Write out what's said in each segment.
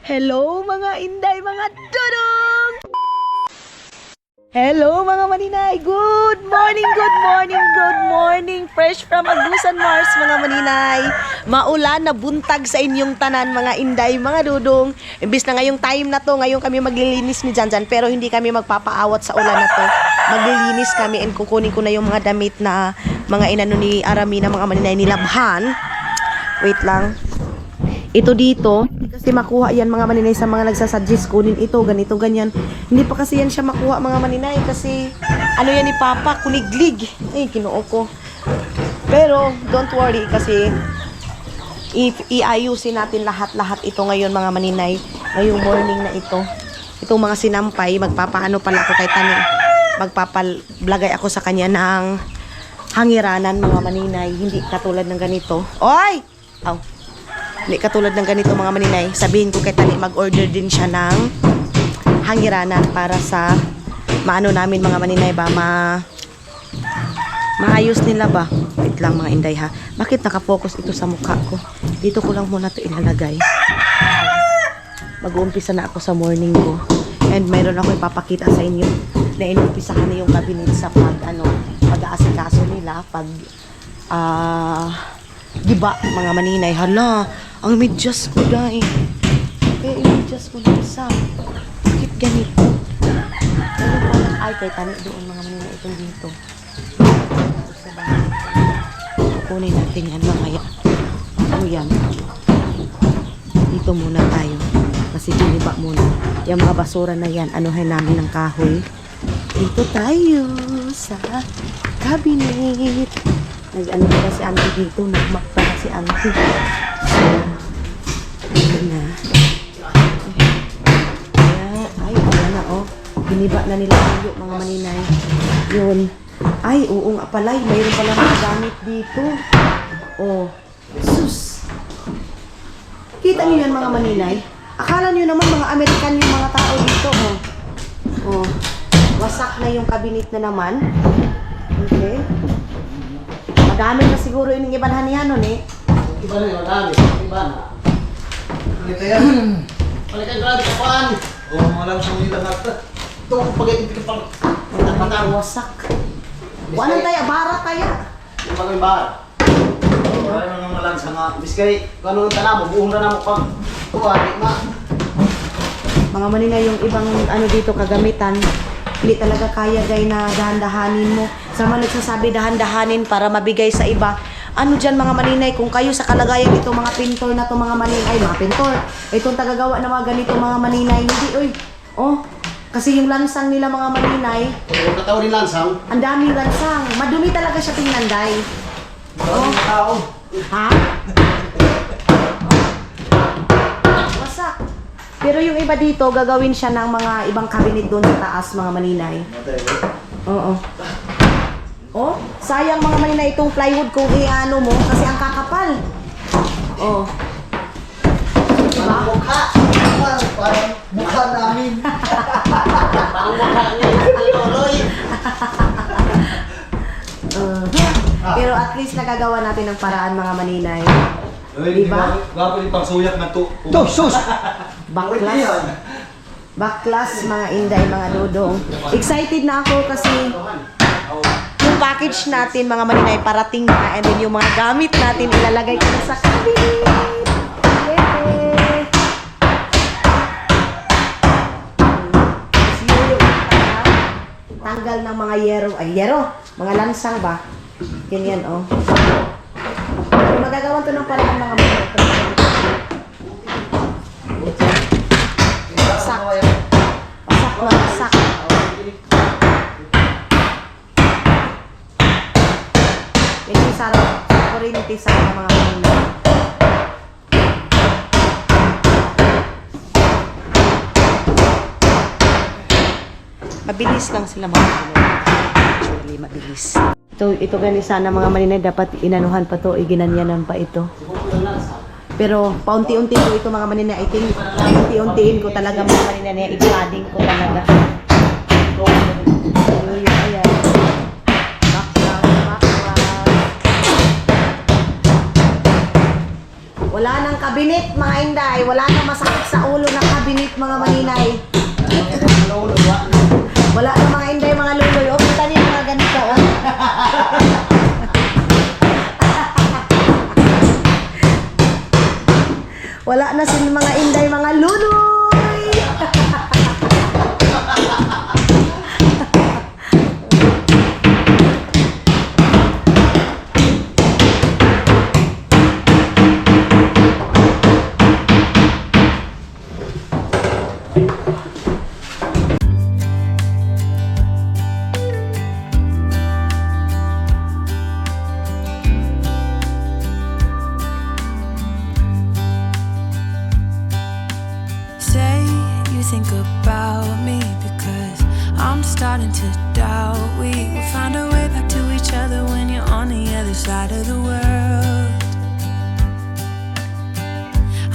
Hello mga inday, mga dudong! Hello mga maninay! Good morning, good morning, good morning! Fresh from Agusan, Mars mga maninay! Maulan na buntag sa inyong tanan mga inday, mga dudong. Imbis na ngayong time na to, ngayon kami maglilinis ni Janjan, pero hindi kami magpapaawat sa ulan na to. Maglilinis kami and kukunin ko na yung mga damit na mga inano ni Arami na mga maninay nilabhan. Wait lang. Ito dito, kasi makuha yan mga maninay sa mga nagsasuggest kunin ito, ganito, ganyan. Hindi pa kasi yan siya makuha mga maninay kasi ano yan ni Papa, kuniglig. Ay, kinuo ko. Pero, don't worry kasi iayusin natin lahat-lahat ito ngayon mga maninay. Ngayong morning na ito. Itong mga sinampay, magpapaano pala ako kay Tani. Magpapablagay ako sa kanya ng hangiranan mga maninay. Hindi katulad ng ganito. Oy! Aw. Hindi katulad ng ganito mga maninay. Sabihin ko kay Tani mag-order din siya ng hangiranan para sa maano namin mga maninay ba, maayos nila ba. Wait lang mga inday ha. Bakit nakafocus ito sa mukha ko? Dito ko lang muna ito ilalagay. Mag-uumpisa na ako sa morning ko. And mayroon ako ipapakita sa inyo na inumpisahan na yung cabinet sa pag-aasikaso nila pag giba mga maninay. Hala, ang medyas ko dahil. Kaya yung medyas ko na isa. Bakit ganito? Ano pala? Ay, kay Tani doon mga maninay itong dito. Sa bahay. Kukunin natin yan mamaya. O yan. Dito muna tayo. Kasi giniba muna. Yung mga basura na yan, anuhin namin ng kahoy. Dito tayo sa cabinet. Nag-ano pala si auntie dito. Nagmak pala si auntie. Ayan na. Ay, ayan na oh. Biniba na nila yung mga maninay. Yun. Ay, oo nga pala. Mayroon pala mga gamit dito. Oh. Sus. Kita niyo yan mga maninay? Akala niyo naman mga American yung mga tao dito. Oh. Oh. Wasak na yung cabinet na naman. Okay. Madami na siguro yung ibanhan niya nun eh. Iba na yung madami. Iba na. Ganito yan. Balik ang grabe kapaan. Oo, mga lang sa mga lahat. Ito ang pag-ibig ka pang Ang wasak. Wanan tayo, bara kaya. yung mga bar. Wala nang mga lang sa mga biskay. Kung ano ang tanamo, buong na mo pang tuwa, di ma. Mga maninay yung ibang ano dito kagamitan. Hindi talaga kaya gay na dahan-dahanin mo. Sa mga nagsasabi dahan-dahanin para mabigay sa iba. Ano dyan mga maninay, kung kayo sa kalagayan ito mga pintor na to mga maninay, mga pintor, itong tagagawa ng mga ganito mga maninay, hindi, oy, oh, kasi yung lansang nila mga maninay, Yung katao rin lansang. ang daming lansang, madumi talaga siya tingnan, day. Oh. Tao. Ha? Wasak. Pero yung iba dito, gagawin siya ng mga ibang cabinet doon sa taas mga maninay. Oo. Oh, sayang mga maninay itong plywood kung i-ano mo kasi ang kakapal. Oh. Diba? Mukha. Parang mukha namin. Parang mukha niya. Loloy. Pero at least nagagawa natin ng paraan mga maninay. Diba? Gwapo yung pangsuyak na to. Sus! Baklas. Baklas mga inday, mga dudong. Excited na ako kasi yung package natin mga maninay parating na and then yung mga gamit natin ilalagay ko na sa cabinet. Yay! Tapos yung tanggal ng mga yero, mga lansang ba? Ganyan oh. Pero magagawan to ng paraan mga maninay. Wasak. Wasak na wasak. Ito sa kurinti sa mga kanina. Mabilis lang sila mga kanina. Actually, mabilis. Ito gani sana mga maninay, dapat inanuhan pa to, iginanyanan pa ito. Pero paunti-unti ko ito mga maninay, I think paunti-untiin ko talaga mga maninay, i-cladding ko talaga. Ayan. Wala nang kabinet mga inday, wala nang masakit sa ulo na inday, mga luloy! Say you think about me because I'm starting to doubt we will find our way back to each other when you're on the other side of the world.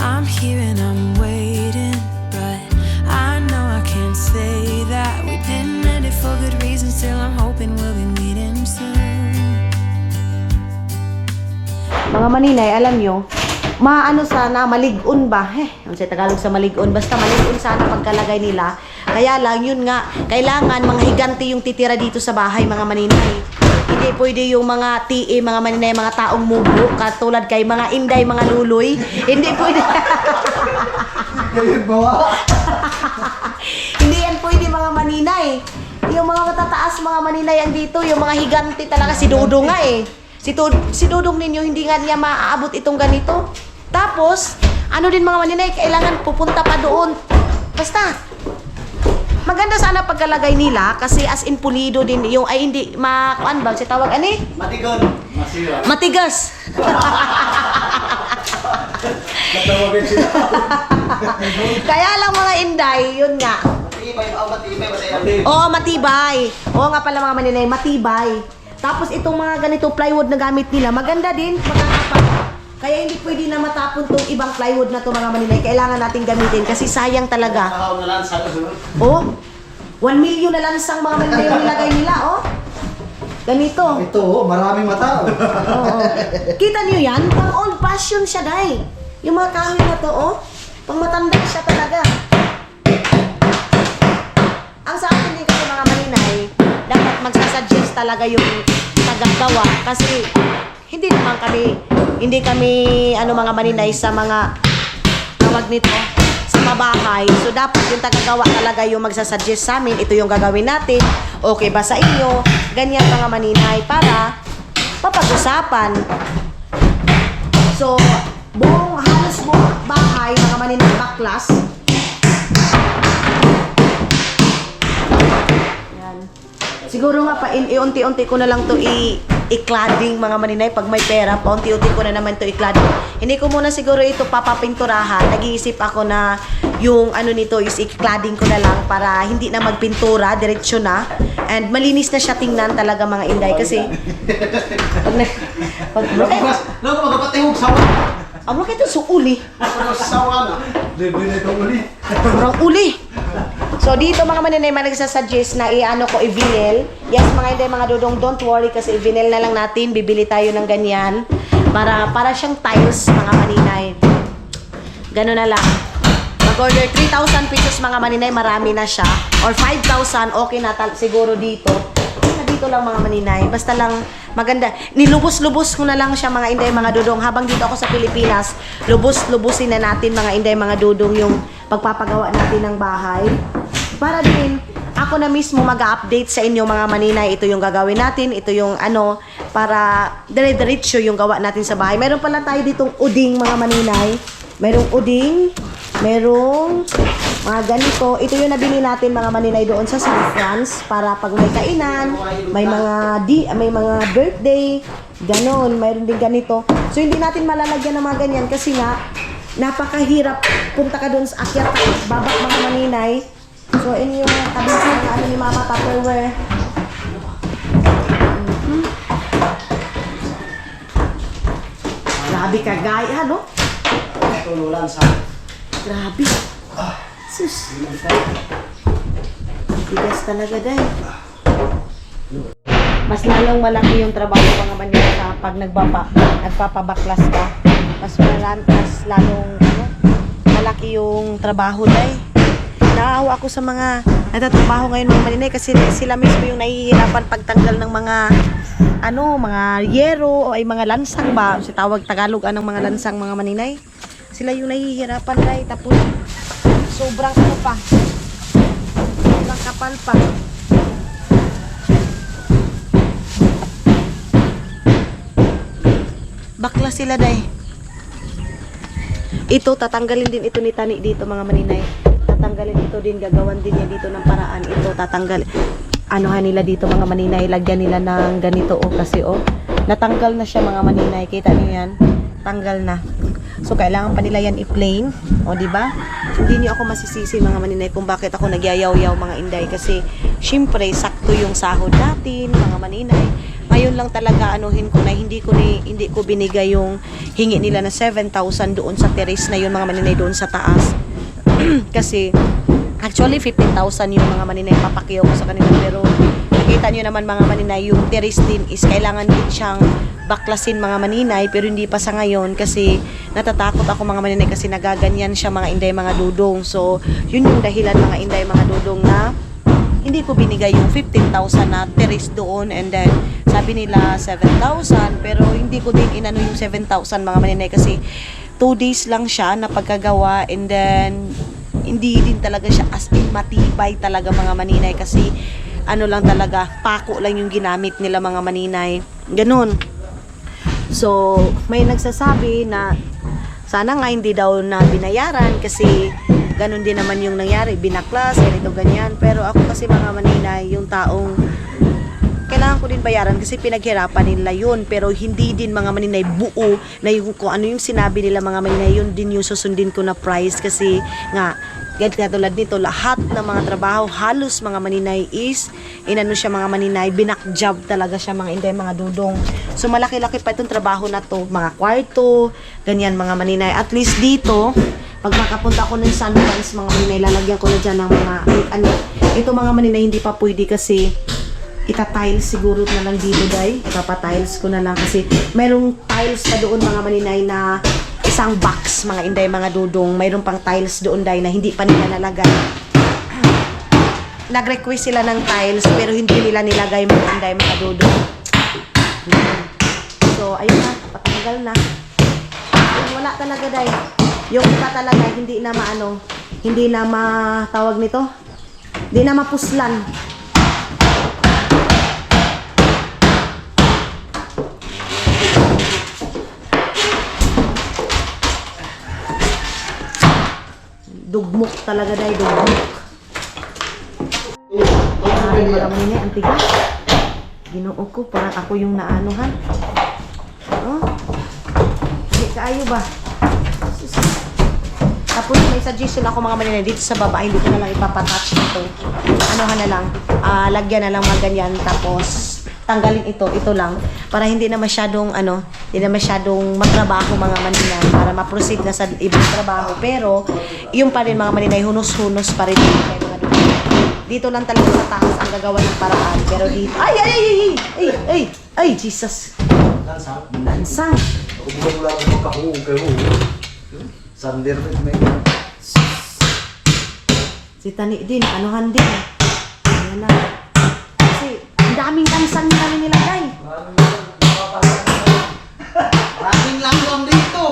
I'm here and I'm waiting, but I know I can't say that we didn't end it for good reason. Still I'm hoping we'll be meeting soon. Mga maninay, alam nyo, maano sana, malig-on ba? Ang sa Tagalog sa malig-on, basta malig-on sana pagkalagay nila. Kaya lang, yun nga, kailangan mga higanti yung titira dito sa bahay, mga maninay. Hindi pwede yung mga TE, mga maninay, mga taong mubo, katulad kay mga inday, mga luloy. Hindi pwede. Ganyan ba? Hindi yan pwede, mga maninay. Yung mga matataas, mga maninay ang dito, yung mga higanti talaga, si Dudong nga eh. Si Dudong ninyo, hindi nga niya maaabot itong ganito. Tapos, ano din mga maninay, kailangan pupunta pa doon. Basta, maganda sana pagkalagay nila kasi as in pulido din yung, ay hindi, kuan ba, si tawag, ani? Matigon. Masira. Matigas. Natawagin sila. Kaya lang mga inday, yun nga. Matibay. Matibay. Oo, matibay. Oo nga pala mga maninay, matibay. Tapos itong mga ganito plywood na gamit nila, maganda din, makakapag. Kaya hindi pwede na matapon tong ibang plywood na to mga maninay. Kailangan natin gamitin kasi sayang talaga. Nakaw na lang sa kasunod. Oh, 1 million na lansang mga maninay yung nilagay nila, oh. Ganito. Ito, maraming mata. Oo. Kita niyo yan? Pang old fashion siya, day. Yung mga kahoy na to, oh. Pang matanda siya talaga. Ang sa akin din kasi mga maninay, dapat magsasuggest talaga yung tagagawa kasi hindi kami mga maninay sa mga tawag nito sa mabahay. So dapat yung tagagawa talaga yung magsasuggest sa amin, ito yung gagawin natin. Okay ba sa inyo? Ganyan mga maninay para mapag-usapan. So halos buong bahay mga maninay baklas. Siguro nga pa unti-unti ko na lang to i-cladding mga maninay pag may pera pa unti-unti ko na naman to i-cladding. Hindi ko muna siguro ito papapinturahan. Nag-iisip ako na yung ano nito is i-cladding ko na lang para hindi na magpintura, diretsyo na. And malinis na siya tingnan talaga mga inday kasi pag Naku, magpapatihog sawa. Amo kito so uli. Sawa na. Libre na itong uli. Kurang uli. So dito mga maninay nagsasuggest na i-ano ko i-vinyl. Yes mga inday mga dudong, don't worry kasi i-vinyl na lang natin. Bibili tayo ng ganyan para siyang tiles mga maninay. Gano'n na lang. Mag-order 3,000 pesos mga maninay, marami na siya. Or 5,000, okay na siguro dito. Dito lang mga maninay. Basta lang maganda. Nilubos-lubos ko na lang siya mga inday mga dudong. Habang dito ako sa Pilipinas, lubos-lubusin na natin mga inday mga dudong yung pagpapagawa natin ng bahay. Para din, ako na mismo mag-update sa inyo mga maninay. Ito yung gagawin natin. Ito yung para dire-diretso yung gawa natin sa bahay. Meron pala tayo ditong uding mga maninay. Merong uding. Merong mga ganito. Ito yung nabili natin mga maninay doon sa San France para pag may kainan, may mga birthday, ganon. Mayroon din ganito. So hindi natin malalagyan ng mga ganyan kasi nga napakahirap punta ka doon sa akyat babak mga maninay. So in yung kabisa ng ni Mama Tupperware. Grabe ka guys, ano? Tululan sa. Grabe. Sus. Tigas talaga dahil. Mas lalong malaki yung trabaho mga manila sa pag nagpapabaklas ka. Mas lalong malaki yung trabaho dahil. Naawa ako sa mga natatrabaho ngayon mga maninay kasi sila mismo yung nahihirapan pagtanggal ng mga mga yero o ay mga lansang ba. Si tawag Tagalog anong mga lansang mga maninay. Sila yung nahihirapan dahil tapos sobrang ano pa. Sobrang kapal pa. Bakla sila dahil. Ito, tatanggalin din ito ni Tani dito mga maninay. Tatanggalin ito din, gagawan din niya dito ng paraan. Ito, tatanggal. Anuhan nila dito mga maninay, lagyan nila ng ganito kasi natanggal na siya mga maninay. Kita niyo yan? Tanggal na. So, kailangan pa nila yan i-plane. Di ba? Hindi niyo ako masisisi mga maninay kung bakit ako nagyayaw-yaw mga inday. Kasi, syempre, sakto yung sahod natin, mga maninay. Ngayon lang talaga anuhin ko na hindi ko binigay yung hingi nila na 7,000 doon sa terrace na yun mga maninay doon sa taas. Kasi actually 15,000 yung mga maninay papakiyaw ko sa kanila, pero nakita nyo naman mga maninay yung terrace din is kailangan din siyang baklasin mga maninay, pero hindi pa sa ngayon kasi natatakot ako mga maninay kasi nagaganyan siya mga inday mga dudong. So yun yung dahilan mga inday mga dudong na hindi ko binigay yung 15,000 na terrace doon, and then sabi nila 7,000, pero hindi ko din inano yung 7,000 mga maninay kasi 2 days lang siya na pagkagawa, and then hindi din talaga siya as in matibay talaga mga maninay kasi ano lang talaga, pako lang yung ginamit nila mga maninay. Ganun. So, may nagsasabi na sana nga hindi daw na binayaran kasi ganun din naman yung nangyari, binaklas, ganito, ganyan. Pero ako kasi mga maninay, yung taong kailangan ko din bayaran kasi pinaghirapan nila yun. Pero hindi din mga maninay buo na yung kung ano yung sinabi nila mga maninay, yun din yung susundin ko na price. Kasi nga, tulad nito, lahat ng mga trabaho, halos mga maninay is, inano siya mga maninay, binakjob talaga siya mga inday, mga dudong. So malaki-laki pa itong trabaho na to, mga kwarto, ganyan mga maninay. At least dito, pag makapunta ako ng Sunrise, mga maninay, lalagyan ko na dyan ng mga, ito mga maninay, hindi pa pwede kasi ita-tiles siguro na lang dito dahil ipapa-tiles ko na lang kasi merong tiles pa doon mga maninay na isang box mga inday mga dudong, mayroon pang tiles doon dahil na hindi pa nila nalagay. Nag-request sila ng tiles pero hindi nila nilagay mga inday mga dudong. So ayun na, patanggal na. Wala talaga dahil yung iba talaga hindi na maano, hindi na matawag nito, hindi na mapuslan. Dugmok talaga dahil dugmok. Ay, marami na ang tigas. Ginoo ko, parang ako yung naanuhan. Hindi kaayo ba? Tapos may suggestion ako mga maninay dito sa baba, hindi ko na lang ipapatouch ito. Anuhan na lang, lagyan na lang mga ganyan, tapos tanggalin ito lang para hindi na masyadong hindi na masyadong magtrabaho mga maninay para ma-proceed na sa ibang trabaho. Pero yung pa rin mga maninay, hunos-hunos pa rin mga dito lang talaga sa taas ang gagawa ng paraan. Pero dito, ay Jesus, lansang. Ako bukan wala akong magkahuong kayo. Sander may Si Tani din, anuhan din. Ayan na. Kasi, ang daming lansang nila nilagay. Maraming langgam dito.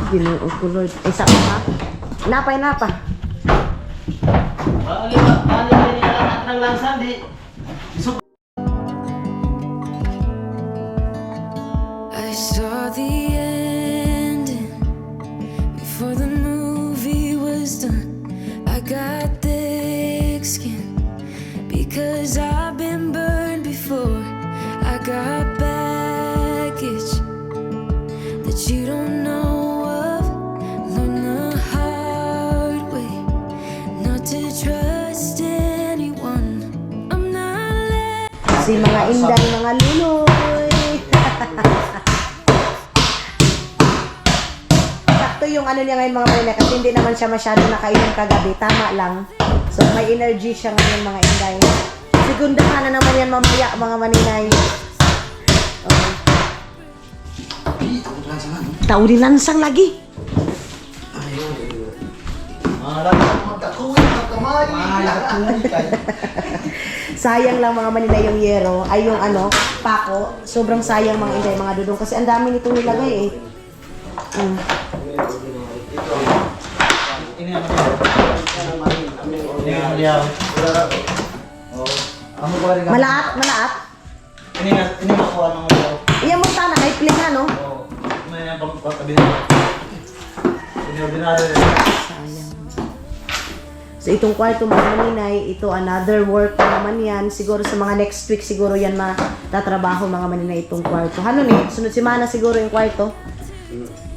Ginoo ko, Lord. Isa ko ha? Napa. Bali nila ng langsang di. I saw the ending before the movie was done. I got thick skin because I've been burned before. I got baggage that you don't know of. Learn the hard way not to trust anyone. I'm not Si mga inday, mga luloy. Sakto yung ano niya ngayon mga maninay kasi hindi naman siya masyado nakainom kagabi. Tama lang. So may energy siya ngayon mga inday. Segundahan na naman yan mamaya mga maninay. Tao din lansang lagi. Malam ka magkakuwi, magkamay. Magkakuwi kayo. Sayang lang mga Maninay yung yero, ay yung ano, pako. Sobrang sayang mga inday, mga dudong. Kasi ang dami nitong nilagay eh. Ini ano yan? Amo ko rin. Malaat. Ini ako ano mo. Iyan mo sana, kay Pling ano? Oh, may ang pagtabi na. Ini ordinary. Sayang. So itong kwarto mga Maninay, ito another work pa naman yan. Siguro sa mga next week siguro yan matatrabaho mga Maninay itong kwarto. Ano ni? Sunod semana siguro yung kwarto.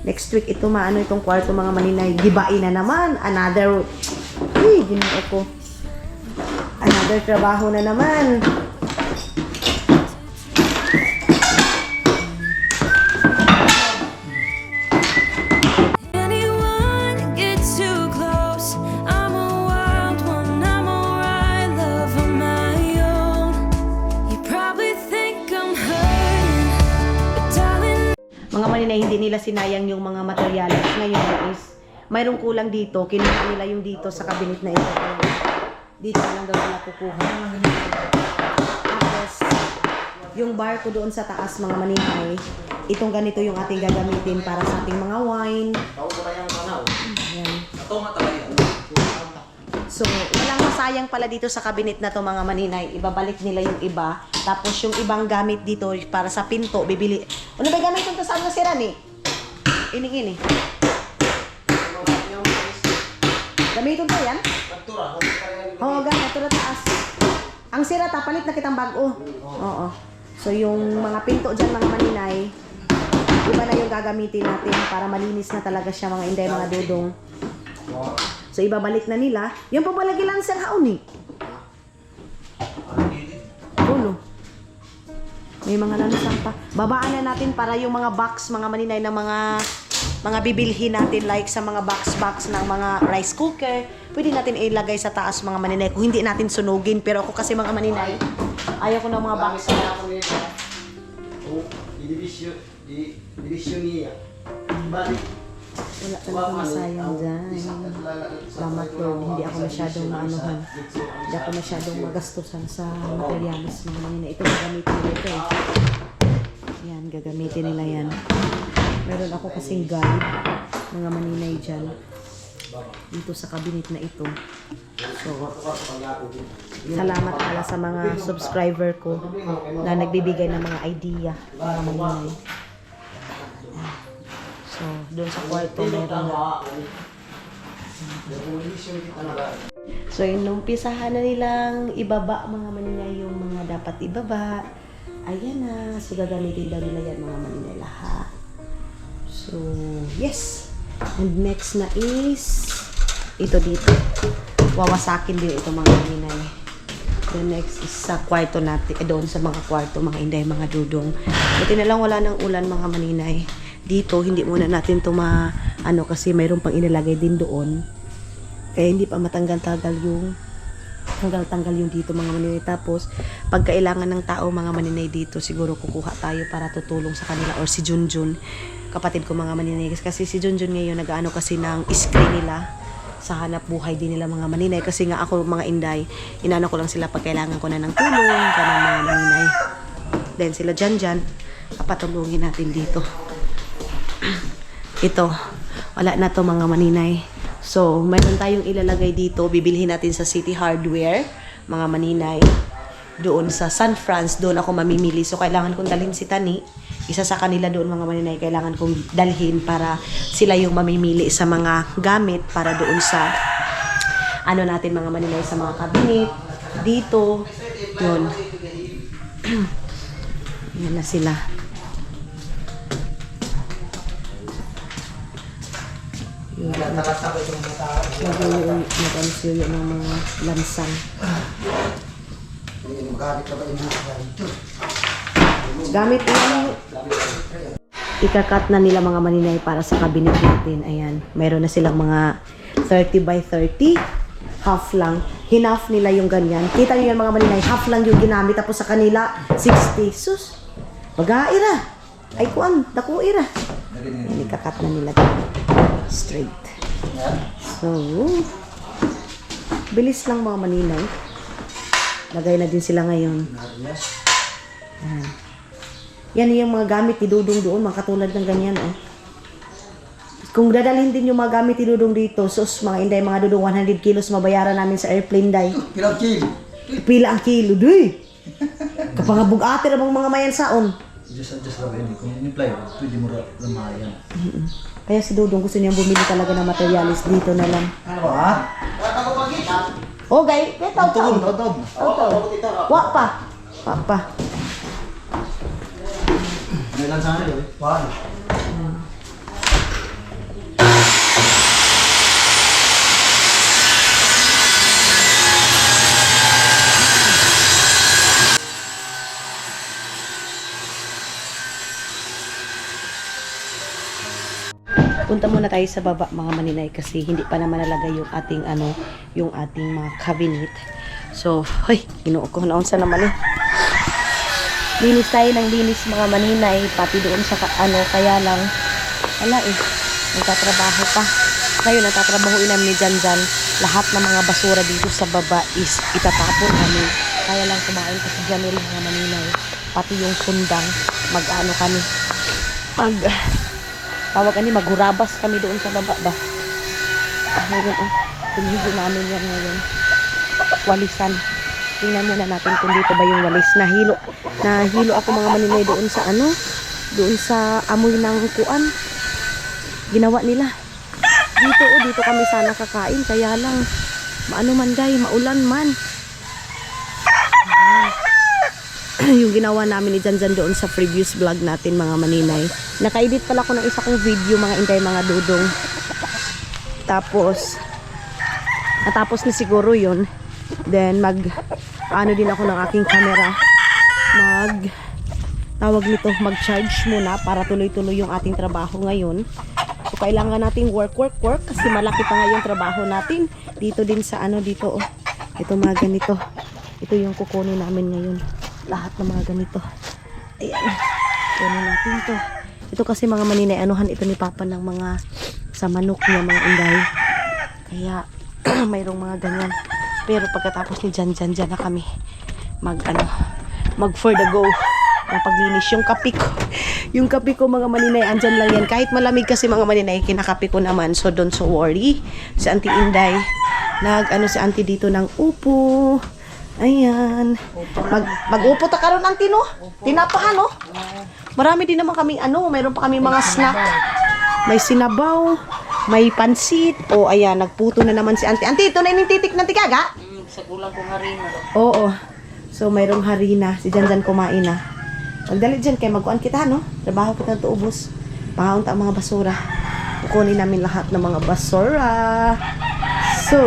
Next week ito maano itong kwarto mga Maninay. Gibain na naman. Another, ginoo ko. Another trabaho na naman. Anyone gets too close, I'm a wild one, I'm alright, love on my own. You probably think I'm hurting, but darling, Mga Maninay, hindi nila sinayang yung mga materyales. Ngayon is, mayroong kulang dito. Kinuha nila yung dito sa cabinet na ito. Dito na lang daw nila kukuha. Tapos, yung bar ko doon sa taas mga Maninay, itong ganito yung ating gagamitin para sa ating mga wine. Ayan. So, walang masayang pala dito sa cabinet na to mga Maninay. Ibabalik nila yung iba. Tapos yung ibang gamit dito para sa pinto, bibili. Ano ba gamit ito sa sira ni? Ini. Gamitin to yan? Oo, gamit. Ito na taas. Ang sira, tapalit na kitang bago. Oo. So, yung mga pinto dyan, mga Maninay, iba na yung gagamitin natin para malinis na talaga siya, mga inday, mga dudong. So, ibabalik na nila. Yung pabalagilan sa haon eh. Ulo. May mga lanusan pa. Babaan na natin para yung mga box, mga Maninay, na mga bibilhin natin like sa mga box ng mga rice cooker. Pwede natin ilagay sa taas mga Maninay kung hindi natin sunugin. Pero ako kasi mga Maninay, ayaw ko ng mga box. Division niya. Balik. Wala talagang masayang dyan. Salamat Lord, hindi ako masyadong maanuhan. Hindi ako masyadong magastusan sa materialis mga Maninay. Ito gagamitin nila ito eh. Yan, gagamitin nila yan. Meron ako kasing guide, mga Maninay dyan. Dito sa cabinet na ito. So, salamat pala sa mga subscriber ko na nagbibigay ng mga idea, mga Maninay. So, doon sa kwarto meron na. So, inumpisahan na nilang ibaba mga Maninay yung mga dapat ibaba. Ayan na. So, gagamitin daw nila yan mga Maninay lahat. So, yes. And next na is ito dito. Wawasakin din ito mga Maninay. The next is sa kwarto natin. Doon sa mga kwarto, mga inday, mga dudong. Buti na lang wala ng ulan mga Maninay. Dito, hindi muna natin ito kasi mayroon pang inilagay din doon. Kaya hindi pa matanggal-tanggal yung tanggal yung dito mga Maninay. Tapos, pag kailangan ng tao mga Maninay dito, siguro kukuha tayo para tutulong sa kanila. Or si Junjun, kapatid ko mga Maninay. Kasi si Junjun ngayon, nag-ano kasi ng screen nila sa hanap buhay din nila mga Maninay. Kasi nga ako mga inday, inano ko lang sila pag kailangan ko na ng tulong, ganun mga Maninay. Then sila dyan, kapatulungin natin dito. Ito, wala na to mga Maninay. So, mayroon tayong ilalagay dito. Bibilhin natin sa City Hardware, mga Maninay. Doon sa San Franz, doon ako mamimili. So, kailangan kong dalhin si Tani. Isa sa kanila doon mga Maninay, kailangan kong dalhin para sila yung mamimili sa mga gamit para doon sa ano natin mga Maninay, sa mga cabinet. Dito, yun. Yan na sila. Nag-ansuyo ng mga lansang. Gamit yan. Ikakat na nila mga Maninay para sa cabinet natin. Ayan. Mayroon na silang mga 30 by 30. Half lang. Hinhalf nila yung ganyan. Kita nyo yan mga Maninay. Half lang yung ginamit. Tapos sa kanila, 60. Sus. Mag-aira. Ay kuan. Dakuira. Ayan. Ikakat na nila. Straight. So, bilis lang mga maninay. Lagay na din sila ngayon. Yan yung mga gamit ni Dudong doon, mga katulad ng ganyan, oh. Kung dadalhin din yung mga gamit ni Dudong dito, sus, mga Inday, mga Dudong, 100 kilos mabayaran namin sa airplane, day. Pilang kilo. Pila ang kilo, day. Kapangabog ate namang mga mayan saon. Just lang yun. Kung in-apply, pwede mo lamayan. Kaya si Dudong gusto niyang bumili talaga ng materialis dito na lang. Ano ba? Oh, gay, kaya tawag. Wa pa. Wa pa. May lang sa akin, paano? Punta muna tayo sa baba mga maninay kasi hindi pa naman nalagay yung ating yung ating mga cabinet. So, hoy, ginuo ko naunsa naman eh. Linis tayo ng linis mga maninay, pati doon sa kaya lang wala eh. Nagtatrabaho pa. Ngayon nagtatrabahuin namin ni Janjan. Lahat ng mga basura dito sa baba is itatapon namin. Kaya lang kumain kasi Janel mga maninay. Pati yung sundang kami. Tawag kami, maghurabas kami doon sa baba ba. Ngayon, tumigo namin yan ngayon. Walisan. Tingnan muna natin kung dito ba yung walis. Nahilo ako mga maninay doon sa doon sa amoy ng kuan. Ginawa nila. Dito kami sana kakain. Kaya lang, maulan man. Yung ginawa namin ni Janjan doon sa previous vlog natin mga maninay. Naka-edit pala ko ng isa kong video mga Inday, mga Dudong. Natapos na siguro yun. Then din ako ng aking camera. Mag-charge muna para tuloy-tuloy yung ating trabaho ngayon. So kailangan nating work kasi malaki pa nga yung trabaho natin. Dito din sa dito oh. Ito mga ganito. Ito yung kukunin namin ngayon. Lahat ng mga ganito. Ayan. Kunin natin to. Ito kasi mga maninay, ito ni Papa ng mga sa manok niya, mga Inday. Kaya, mayroong mga ganyan. Pero pagkatapos ni Janjan, dyan na kami mag for the go. Ang paglinis. Yung kape ko mga maninay, andyan lang yan. Kahit malamig kasi mga maninay, kinakape ko naman. So, don't so worry. Si Auntie Inday, si Auntie dito ng upo. Ayan. Mag-upo ta karon ang tino. Tinapahan, no? Marami din naman kami, mayroon pa kami mga snack. May sinabaw, may pansit. O, ayan, nagputo na naman si Auntie. Auntie, ito na yung titik ng tikaga? Sa kulang kong harina. Oo. So, mayroong harina. Si Janjan kumain na. Magdali dyan, kaya magkuhan kita, no? Trabaho kita na ubos. Pangaon ta ang mga basura. Kukunin namin lahat ng mga basura. So,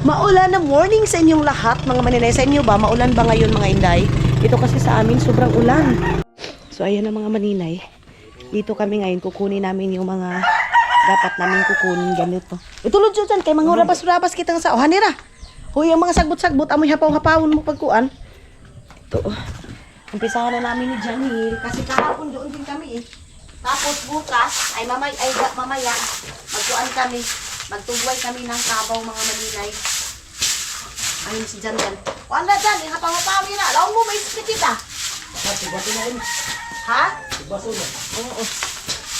maulan na morning sa inyong lahat, mga maninay. Sa inyo ba? Maulan ba ngayon, mga Inday? Ito kasi sa amin, sobrang ulan. So, ayan na mga maninay. Dito kami ngayon, kukunin namin yung mga dapat namin kukunin. Ganito. Itulod dyan, kay mga rabas-rabas kitang sa ohanira. Huy, ang mga sagbot-sagbot, amoy hapaw-hapawon mo pagkuan. Ito. Umpisahan na namin ni Janil. Kasi kahapon doon din kami eh. Tapos bukas, mamaya, magkuan kami. Magtugway kami ng kabaw, mga maninay. Ayun si Janjan. Kuan na dyan, hapaw-hapawin na. Laon mo, may split ah. Ha? Oo.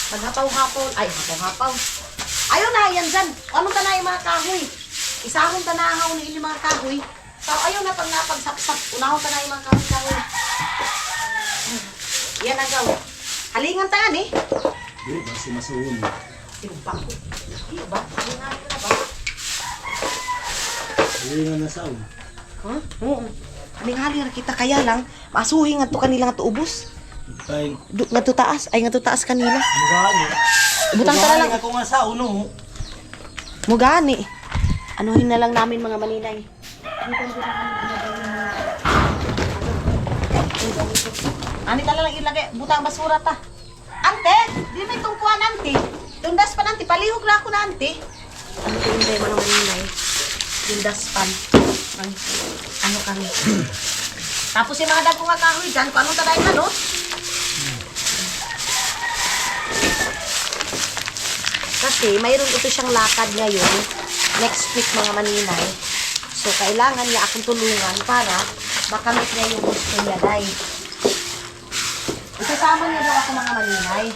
Maghapaw-hapon. Ay, hapaw-hapaw. Ayun na, yan dyan. Anong ta na yung mga kahoy? Isahon ta na haw ni mga kahoy. So, ayun na pag napagsaksak. Unahon ta na yung mga kahoy. Yan ang gawin. Halingan ta eh. Di ba, sumasuon. Tiba ko. Tiba? Halingan ka na ba? Hilingan na saan? Huh? Oo. Haling-haling kita kaya lang. Masuhi nga to kanila nga to ubos. Ay, Nga to taas kanila. mugani. Butang ka na lang. Ako nga sa uno. Mugani. Anuhin na lang namin mga maninay. Ani ka lang ilagay. Butang basura ta. Ante, di may tungkuan ante. Tundas pan ante. Palihog na ako na ante. Ano ko hindi mga maninay. Tundas pan. Ano kami. Tapos yung mga dagko nga kahoy dyan. Kung anong tadayin na, no? Kasi kasi mayroon ito siyang lakad ngayon. Next week mga maninay. So, kailangan niya akong tulungan para makamit niya yung gusto niya, day. Isasama niya daw ako mga maninay.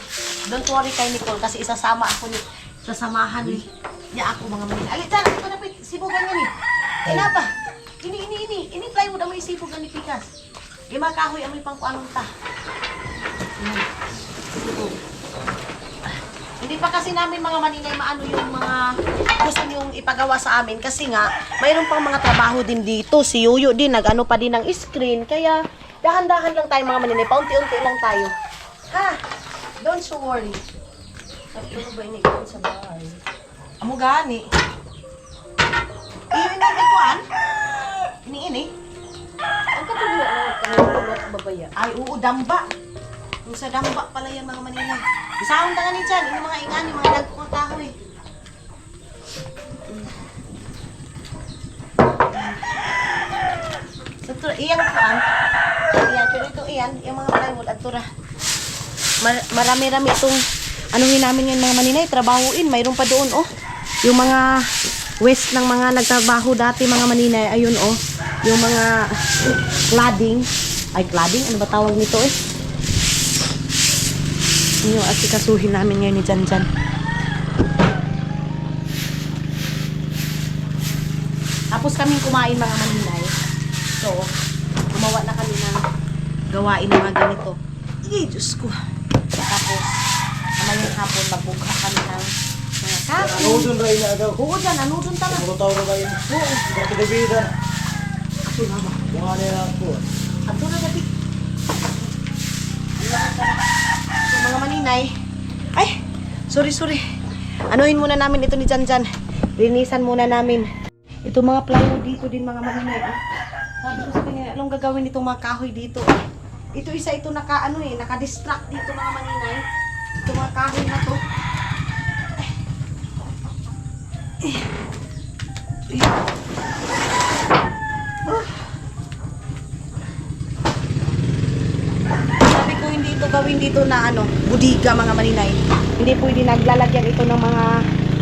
Don't worry kay Nicole kasi sasamahan niya ako mga maninay. Alit dyan, ito napit, sibugan niya ni. Inapa, ini plywood amoy sibugan ni Pikas. Makahoy amoy pang kuanong ta. Hindi pa kasi namin mga maninay maano yung mga gusto niyong ipagawa sa amin kasi nga mayroon pang mga trabaho din dito. Si Yuyo din nag-ano pa din ng screen kaya dahan-dahan lang tayo mga maninay. Paunti-unti lang tayo. Ha? Don't you worry. Ano ba ini ko sa bahay? Amo gani. Iyon na ikuan. Ini. Ang katuloy na babaya. Ay, oo, damba. Yung sa damba pala yan mga maninay. Isahong tanganin dyan. Yung mga ingani, mga dagkong kahoy. So, iyang kuan. Iyan, pero ito iyan, yung mga plywood at tura. Marami-rami itong anuhin namin ngayon mga maninay, trabahuin. Mayroon pa doon, oh. Yung mga waste ng mga nagtrabaho dati mga maninay, ayun, oh. Yung mga cladding. Ay, cladding? Ano ba tawag nito, eh? Yun yung asikasuhin namin ngayon ni Janjan. Tapos kaming kumain mga maninay. So, gumawa na kami ng gawain ng mga ganito. Ay, Diyos ko. Tapos, mamayang hapon, magbukha kami ng mga kape. Anudon rin na daw. Oo, dyan. Anudon tala. Puro tao na ba yun? Oo. Dati na bida. Ato na ba? Mga nila ako. Ato na nabi. So, mga maninay. Ay, sorry. Anuhin muna namin ito ni Janjan. Linisan muna namin. Ito mga plywood dito din mga maninay. Sabi ko sa kanya, anong gagawin itong mga kahoy dito? Ito isa ito naka-distract dito mga maninay. Ito mga kahoy na to. Sabi ko hindi ito gawin dito na budiga mga maninay. Hindi pwede naglalagyan ito ng mga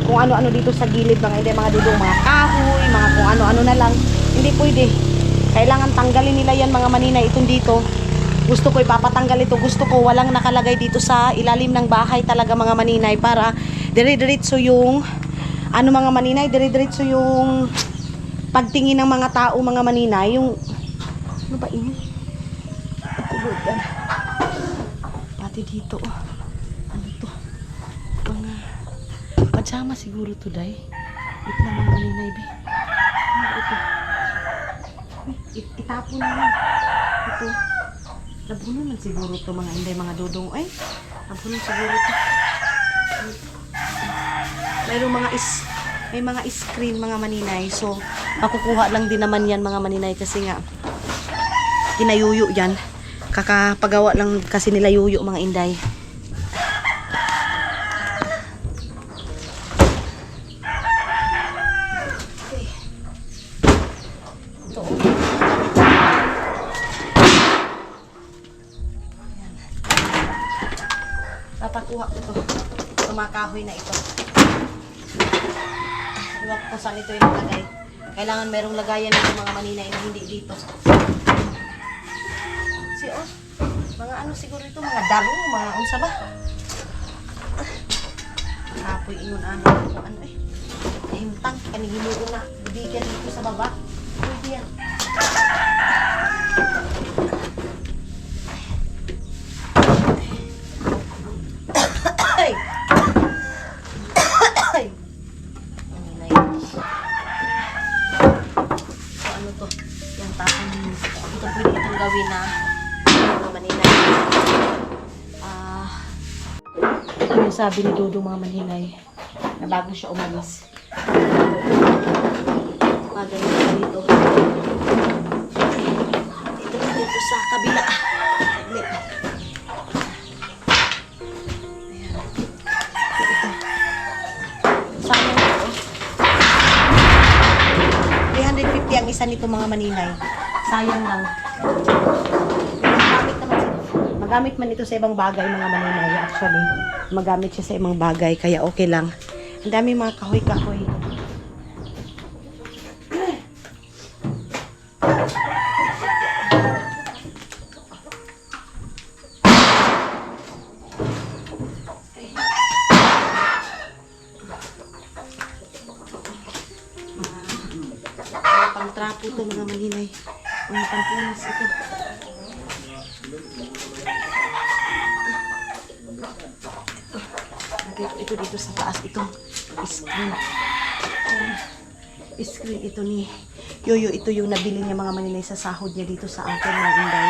kung ano-ano dito sa gilid mga dudong mga kahoy, mga kung ano-ano na lang. Hindi pwede. Kailangan tanggalin nila yan mga maninay itong dito. Gusto ko ipapatanggal ito. Gusto ko walang nakalagay dito sa ilalim ng bahay talaga mga maninay para dire-diretso yung mga maninay, dire-diretso yung pagtingin ng mga tao mga maninay. Yung ano ba ini? Pati dito. Ano to? Mga pajama siguro to, day. Ito na mga maninay, be. Ano ito? Itapon naman. Ito. Labunan man siguro to mga inday, mga dudong. Ay, labunan siguro to. May mga screen mga maninay. So, makukuha lang din naman yan mga maninay kasi nga kinayuyo yan. Kakapagawa lang kasi nila yuyo mga inday. Okay. Ito. Ayan. Papakuha ko to. Tumakahoy na ito. Iwak ko saan ito yung lagay. Kailangan merong lagayan ng mga maninay na hindi dito. Mga ano siguro ito, mga daro, mga unsa ba? Kapoy ingon ano eh. Himtang, kanihinuo na. Budigan dito sa baba. Pwede yan. Ay! Ay! Maninay. So ano to? Yung tapon. Ito pwede itong gawin na mga maninay. Yung sabi ni Dodo mga maninay na bago siya umalis. Magay na dito. Dito sa kabila. Saglit. Ayan. Ito. Sayang ito. 350 ang isa nito mga maninay. Sayang lang. Magamit man ito sa ibang bagay mga maninay. Actually, magamit siya sa ibang bagay kaya okay lang. Ang dami mga kahoy-kahoy. Pang-trapo to mga maninay. Mga pampunas ito. Ito dito sa taas. Itong screen. Screen ito ni Yoyo. Ito yung nabili niya mga maninay sa sahod niya dito sa akin mga Inday.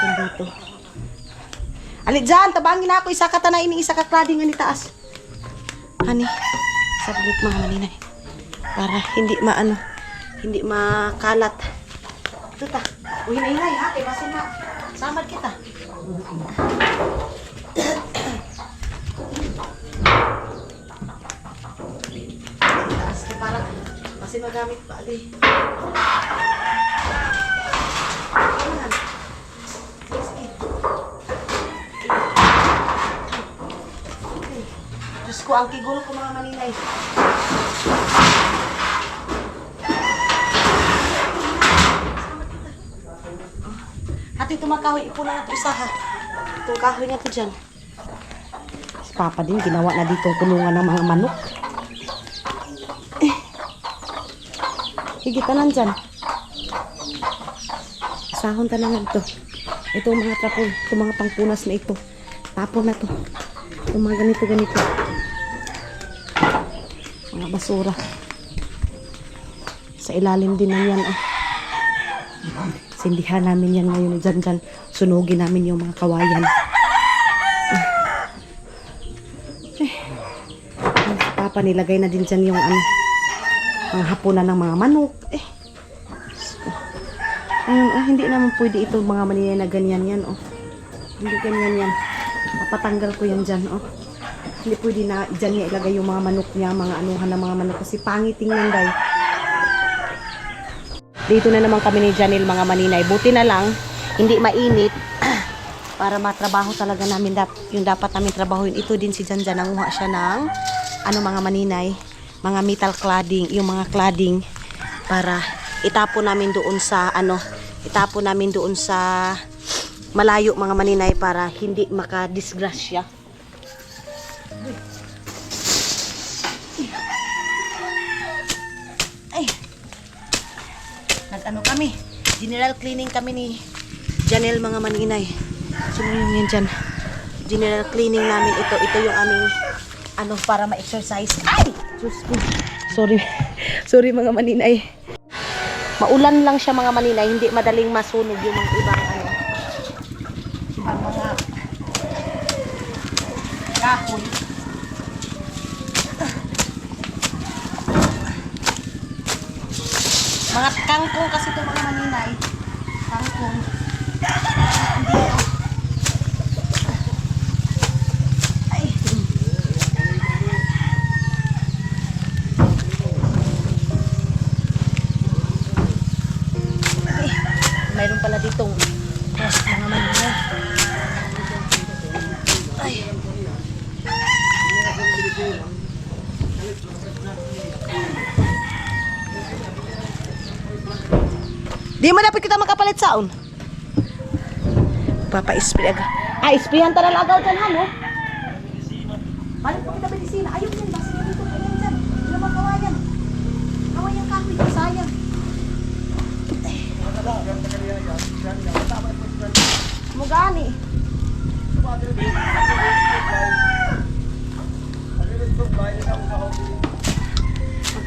Ito dito. Alit dyan, tabangin na ako. Isa ka tanay ini, isa ka klading nga ni taas. Hani, saglit mga maninay. Para hindi maano, hindi makalat. Ito ta. Uy, hinay, ha? Kaya basin na. Samad kita. Taas ka para. Kasi magamit pa. Adi. Ayan. Sige. Diyos ko, ang kigulo ko mga maninay. Hati ito mga kahoy, ipunan na ito isa ha. Itong kahoy na ito dyan. Si Papa din, ginawa na dito kulungan ng mga manok. Higitan dyan. Sahon ta na ito. Ito mga trapon, ito mga pangpunas na ito. Tapon na ito. Ito mga ganito-ganito. Mga basura. Sa ilalim din na yan. Oh. Sindihan namin yan ngayon. Dyan. Sunugin namin yung mga kawayan. Papa nilagay na din dyan yung mga hapunan ng mga manok. Ayun, hindi naman pwede ito mga maninay na ganyan yan. Hindi ganyan yan. Papatanggal ko yan dyan. Hindi pwede na dyan niya ilagay yung mga manok niya, mga anuhan ng mga manok. Kasi pangit tingnan guys. Dito na naman kami ni Janelle mga maninay. Buti na lang, hindi mainit. Para matrabaho talaga namin yung dapat namin trabahuin. Ito din si Janjan, nanguha siya ng mga maninay, mga metal cladding, yung mga cladding para itapon namin doon sa malayo mga maninay para hindi makadisgrasya. Ay. Kami, general cleaning kami ni Janelle mga maninay. Sino yan dyan? General cleaning namin ito. Ito yung aming para ma-exercise. Ay! Diyos ko. Sorry mga maninay. Maulan lang siya mga maninay. Hindi madaling masunog yung mga ibang ibang mga kahoy. Mga kangkong kasi ito mga maninay. Kangkong. Dito. Ay. Mayroon pala ditong mga maninay. Ay. Di mo dapat kita makapalit saon. Papa-spray agad. Sprayan ta na lagaw dyan, no? Balik po kita medisina. Ayun yan, basta dito. Ayan dyan. Wala mga kawayan. Kawayan kahoy, sayang. Mugani.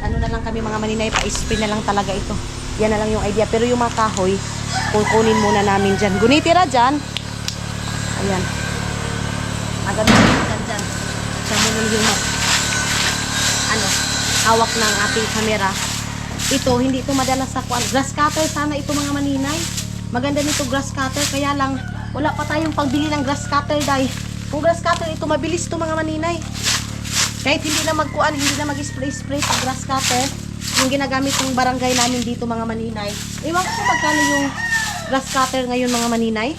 Ano na lang kami mga maninay, pa-spray na lang talaga ito. Yan na lang yung idea. Pero yung mga kahoy, kukunin muna namin dyan. Gunitira dyan. Ayan. Agad na dyan. Siya muna yung hawak ng ating camera. Ito, hindi ito madalas sa kuwan. Grass cutter sana ito mga maninay. Maganda nito grass cutter. Kaya lang, wala pa tayong pagbili ng grass cutter dahil kung grass cutter ito, mabilis ito mga maninay. Kahit hindi na magkuan, hindi na mag-spray-spray sa grass cutter. Yung ginagamit ng barangay namin dito mga maninay. Ewan ko magkano yung grass cutter ngayon mga maninay.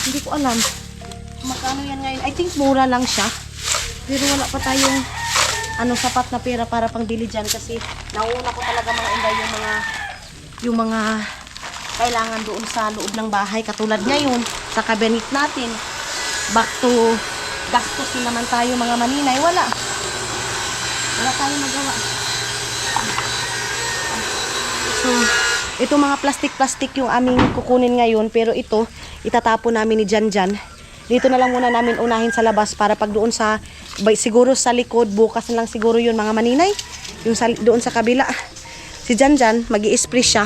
Hindi ko alam. Magkano yan ngayon. I think mura lang siya. Pero wala pa tayong sapat na pera para pangbili dyan kasi nauna ko talaga mga inday yung mga kailangan doon sa loob ng bahay. Katulad ngayon, sa cabinet natin, back to gastos din naman tayo mga maninay. Wala tayong magawa. So, ito mga plastic yung aming kukunin ngayon, pero ito, itatapon namin ni Janjan. Dito na lang muna namin unahin sa labas para pag doon sa, siguro sa likod, bukas na lang siguro yun mga maninay. Yung doon sa kabila. Si Janjan, mag-i-spray siya.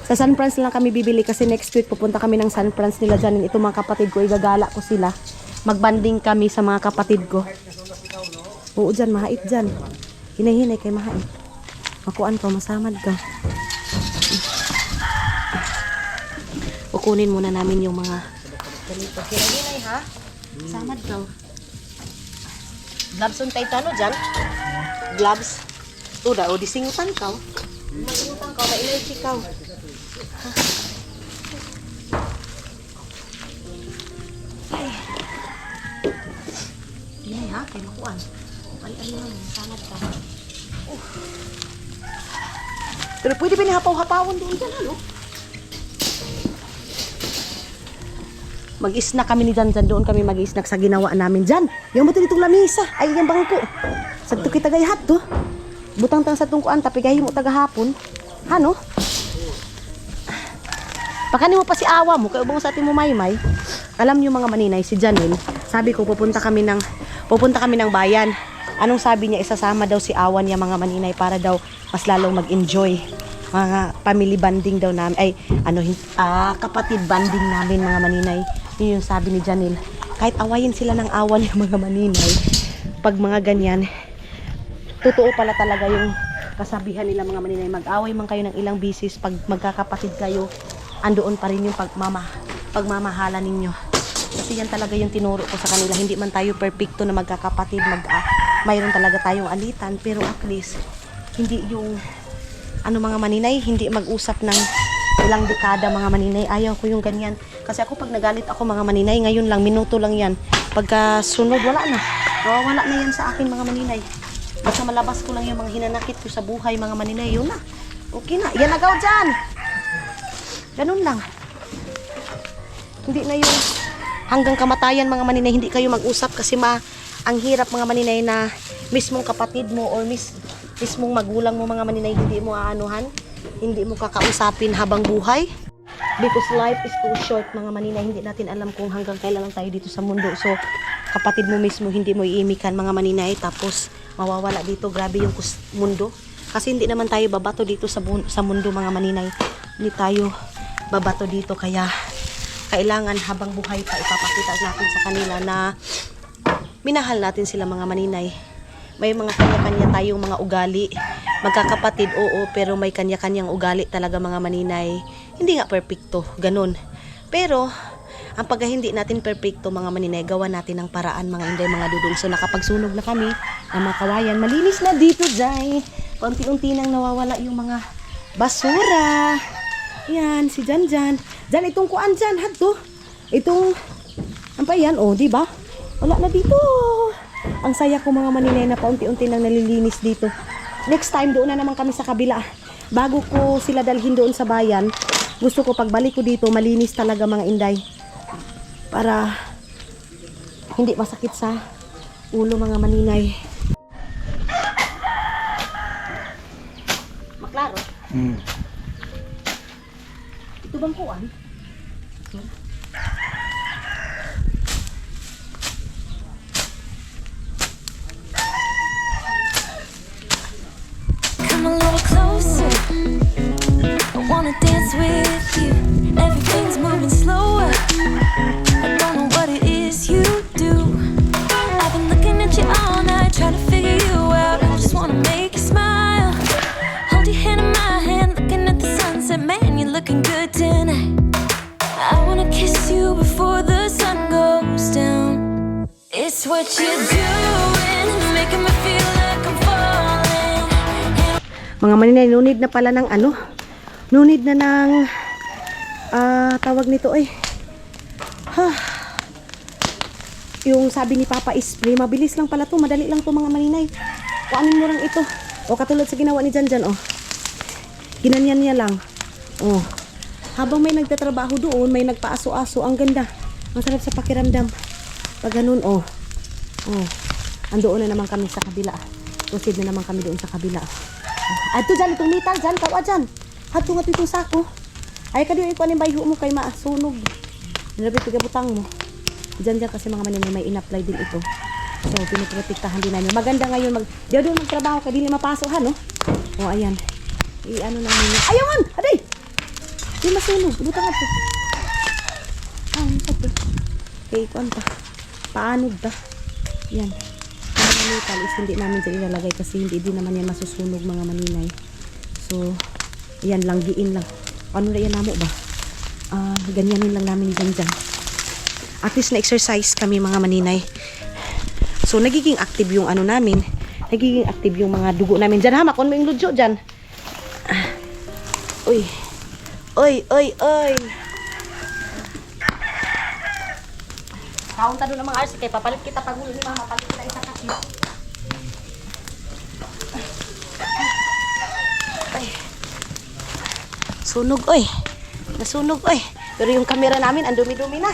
Sa San Franz lang kami bibili kasi next week pupunta kami ng San Franz nila dyan. Ito mga kapatid ko, igagala ko sila. Magbanding kami sa mga kapatid ko. Oo dyan, mahait dyan. Hinay-hinay kay mahait. Makuan ko, masamad ka. Kukunin muna namin yung mga ganito. Hinay-hinay ha? Samad ka. Gloves on tayo tano dyan? Gloves. Tuda, o disingutan ka. Masingutan ka, mailay ka. Ay. Hinay ha? Kay makuan. Ali-ali naman, samad ka. Pero pwede ba nihapaw-hapawon doon dyan, ano? Mag-snack kami ni Janjan. Doon kami mag-snack sa ginawa namin dyan. Yung mo itong lamisa. Ay, yung bangko. Sa ito kita gayhat to. Butang-tang sa tungkuan. Tapigahin mo tagahapon. Ano? Pakani mo pa si awa mo. Kaya ubang sa atin mo maymay. Alam niyo mga maninay, si Janine, sabi ko pupunta kami ng bayan. Anong sabi niya? Isasama daw si awa niya mga maninay para daw mas lalong mag-enjoy. Mga family bonding daw namin. Ay, kapatid bonding namin mga maninay. Yun yung sabi ni Janil. Kahit awayin sila ng awan yung mga maninay, pag mga ganyan, totoo pala talaga yung kasabihan nila mga maninay. Mag-away man kayo ng ilang bisis, pag magkakapatid kayo, andoon pa rin yung pagmamahalan ninyo. Kasi yan talaga yung tinuro ko sa kanila. Hindi man tayo perfecto na magkakapatid, mayroon talaga tayong alitan, pero at least, hindi yung mga maninay, hindi mag-usap ng ilang dekada mga maninay. Ayaw ko yung ganyan. Kasi ako pag nagalit ako mga maninay, ngayon lang, minuto lang yan. Pagka sunod, wala na. Wala na yan sa akin mga maninay. Basta malabas ko lang yung mga hinanakit ko sa buhay mga maninay, yun na. Okay na. Yan agaw dyan. Ganun lang. Hindi na yung hanggang kamatayan mga maninay, hindi kayo mag-usap kasi ang hirap mga maninay na mismong kapatid mo or mismong magulang mo mga maninay, hindi mo aanuhan, hindi mo kakausapin habang buhay. Because life is too short mga maninay, hindi natin alam kung hanggang kailan lang tayo dito sa mundo. So, kapatid mo mismo hindi mo iimikan mga maninay, tapos mawawala dito. Grabe yung mundo. Kasi hindi naman tayo babato dito sa mundo mga maninay. Hindi tayo babato dito, kaya kailangan habang buhay pa ipapakita natin sa kanila na minahal natin sila mga maninay. May mga kanya-kanya tayong mga ugali. Magkakapatid, oo, pero may kanya-kanyang ugali talaga mga maninay. Hindi nga perfecto, ganun. Pero, ang pagka hindi natin perfecto mga maninay, gawa natin ng paraan mga inday, mga dudong. So, nakapagsunog na kami ng mga kawayan. Malinis na dito, Jai. Paunti-unti nang nawawala yung mga basura. Yan, si Janjan. Jan, itong kuan dyan, hadto. Itong, ano pa yan, oh, di ba? Wala na dito. Ang saya ko mga maninay na paunti-unti nang nalilinis dito. Next time, doon na naman kami sa kabila. Bago ko sila dalhin doon sa bayan, gusto ko pagbalik ko dito, malinis talaga mga inday. Para hindi masakit sa ulo mga maninay. Maklaro? Ito bang kuan? Come a little closer. I wanna dance with you. Everything's moving slower. I don't know what it is you do. I've been looking at you all night, trying to figure you out. I just wanna make you smile. Hold your hand in my hand, looking at the sunset. Man, you're looking good tonight. I wanna kiss you before the sun goes down. It's what you're doing, making me feel like I'm falling. Mga maninay, nunid na pala ng nunid na ng tawag nito yung sabi ni Papa spray, mabilis lang pala to, madali lang to mga maninay. Kuanin mo lang ito. O katulad sa ginawa ni Janjan, oh. Ginanyan niya lang. Oh. Habang may nagtatrabaho doon, may nagpaaso-aso, ang ganda. Ang sarap sa pakiramdam. Pag ganun, oh. Oh. Andoon na naman kami sa kabila. Proceed na naman kami doon sa kabila. Oh. Ato dyan, itong metal dyan, kawa dyan. Hato nga itong sako. Ay ka doon, ikuan yung bayho mo kay maasunog. Nilabit pagabutang mo. Diyan kasi mga maninay may in-apply din ito. So, piniprotektahan din namin. Maganda ngayon, diyan doon magtrabaho ka, dili mapasok ha, no? O, ayan. I-ano namin yun. Ayawan! Aday! Di masunog. Butang nga po. Ah, ano sa ito? Okay, kuwan pa. Paanog ta. Yan. Ang mga metal is hindi namin dyan ilalagay kasi hindi din naman yan masusunog mga maninay. So, yan lang, giin lang. Ano na yan namo ba? Ganyanin lang namin dyan. At least na-exercise kami mga maninay. So, nagiging active yung ano namin. Nagiging active yung mga dugo namin. Dyan, hamakon mo yung ludyo dyan. Uy. Uy. Kaunta doon ang mga arsi. Kaya papalit kita pagulo ni mama. Palit kita isa kasi. Ay. Sunog, oy. Nasunog, oy. Pero yung camera namin, ang dumi-dumi na.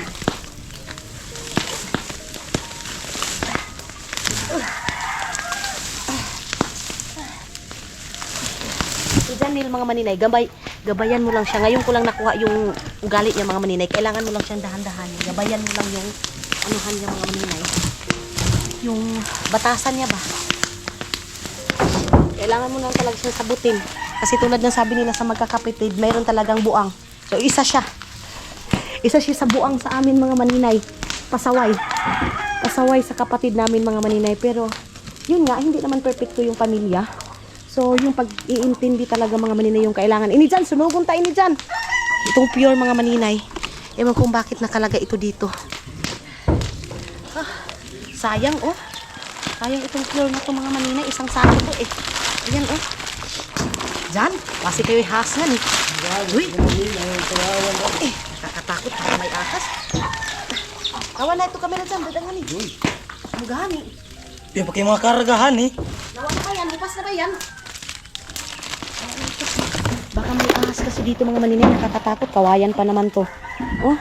Janil mga maninay, gabayan mo lang siya. Ngayon ko lang nakuha yung ugali niya mga maninay. Kailangan mo lang siyang dahan-dahan. Gabayan mo lang yung anuhan niya mga maninay. Yung batasan niya ba? Kailangan mo lang talaga siyang sabutin. Kasi tulad ng sabi nila sa magkakapitid, mayroon talagang buang. So isa siya. Isa siya sa buang sa amin mga maninay. Pasaway. Pasaway sa kapatid namin mga maninay. Pero yun nga, hindi naman perfecto yung pamilya. So, yung pag-iintindi talaga mga maninay yung kailangan. Ini dyan, sunugon tayo ini dyan. Itong pure mga maninay. Ewan kung bakit nakalagay ito dito. Sayang, oh. Sayang itong pure na ito mga maninay. Isang sako to, eh. Ayan, oh. Dyan, kasi kayo hasngan, eh. Uy. Nakakatakot, baka may ahas. Kawan na ito kami na dyan, dadangan, eh. Magani. Yan pa kayo mga karagahan eh. Nawa na ba yan? Bukas na ba yan? Baka may ahas kasi dito mga maninay, nakakatakot. Kawayan pa naman to. Oh,